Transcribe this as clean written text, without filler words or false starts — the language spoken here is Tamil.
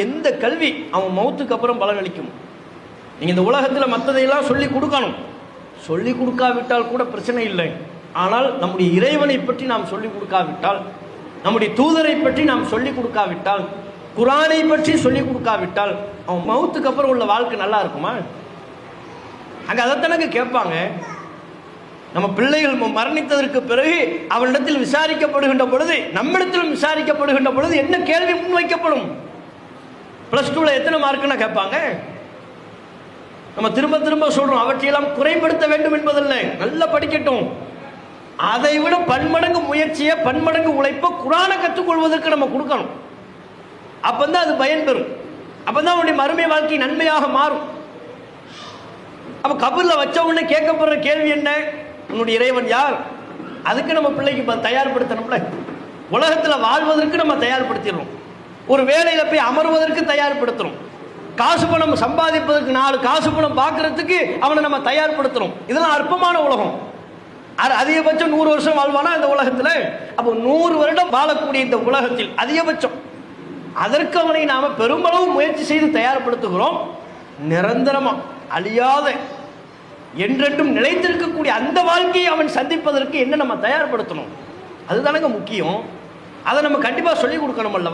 எந்த கல்வி அவன் மௌத்துக்கு அப்புறம் பலனளிக்கும்? நீங்க இந்த உலகத்தில் மற்றதையெல்லாம் சொல்லி கொடுக்கணும். சொல்லி கொடுக்காவிட்டால் கூட பிரச்சனை இல்லை. ஆனால் நம்முடைய இறைவனை பற்றி நாம் சொல்லிக் கொடுக்காவிட்டால், நம்முடைய தூதரை பற்றி நாம் சொல்லிக் கொடுக்காவிட்டால், குரானை பற்றி சொல்லிக் கொடுக்காவிட்டால் அவன் மௌத்துக்கு அப்புறம் உள்ள வாழ்க்கை நல்லா இருக்குமா? அங்கே அதைத்தானங்க கேட்பாங்க. நம்ம பிள்ளைகள் மரணித்ததற்கு பிறகு அவனிடத்தில் விசாரிக்கப்படுகின்ற பொழுது, நம்மிடத்திலும் விசாரிக்கப்படுகின்ற பொழுது என்ன கேள்வி முன்வைக்கப்படும்? +2ல எத்தனை மார்க்குன்னு கேட்பாங்க. நம்ம திரும்ப திரும்ப சொல்றோம், அவற்றையெல்லாம் குறைபடுத்த வேண்டும் என்பதல்ல, நல்லா படிக்கட்டும். அதை விட பன்மடங்கு முயற்சியை, பன்மடங்கு உழைப்பை குரானை கற்றுக்கொள்வதற்கு நம்ம கொடுக்கணும். அப்பந்தான் அது பயன் பெறும். அப்பந்தான் அவனுடைய மறுமை வாழ்க்கை நன்மையாக மாறும். அப்ப கபர்ல வச்ச உடனே கேட்கப்படுற கேள்வி என்ன? உன்னுடைய இறைவன் யார்? அதுக்கு நம்ம பிள்ளைக்கு தயார்படுத்தணும்ல. உலகத்துல வாழ்வதற்கு நம்ம தயார்படுத்திடுறோம். ஒரு வேலையில போய் அமர்வதற்கு தயார்படுத்துறோம். காசு பணம் சம்பாதிப்பதற்கு, 4 காசு பணம் பார்க்கறதுக்கு அவனை நம்ம தயார்படுத்துறோம். இதெல்லாம் அற்பமான உலகம். அதிகபட்சம் 100 வருஷம் வாழ்வானா இந்த உலகத்துல? அப்போ 100 வருடம் வாழக்கூடிய இந்த உலகத்தில் அதிகபட்சம், அதற்கு அவனை நாம பெருமளவு முயற்சி செய்து தயார்படுத்துகிறோம். நிரந்தரமா அழியாத என்றென்றும் நிலைத்திருக்கக்கூடிய அந்த வாழ்க்கையை அவன் சந்திப்பதற்கு என்ன நம்ம தயார்படுத்தணும்? அதுதானங்க முக்கியம். அதை நம்ம கண்டிப்பா சொல்லிக் கொடுக்கணும் அல்லவா?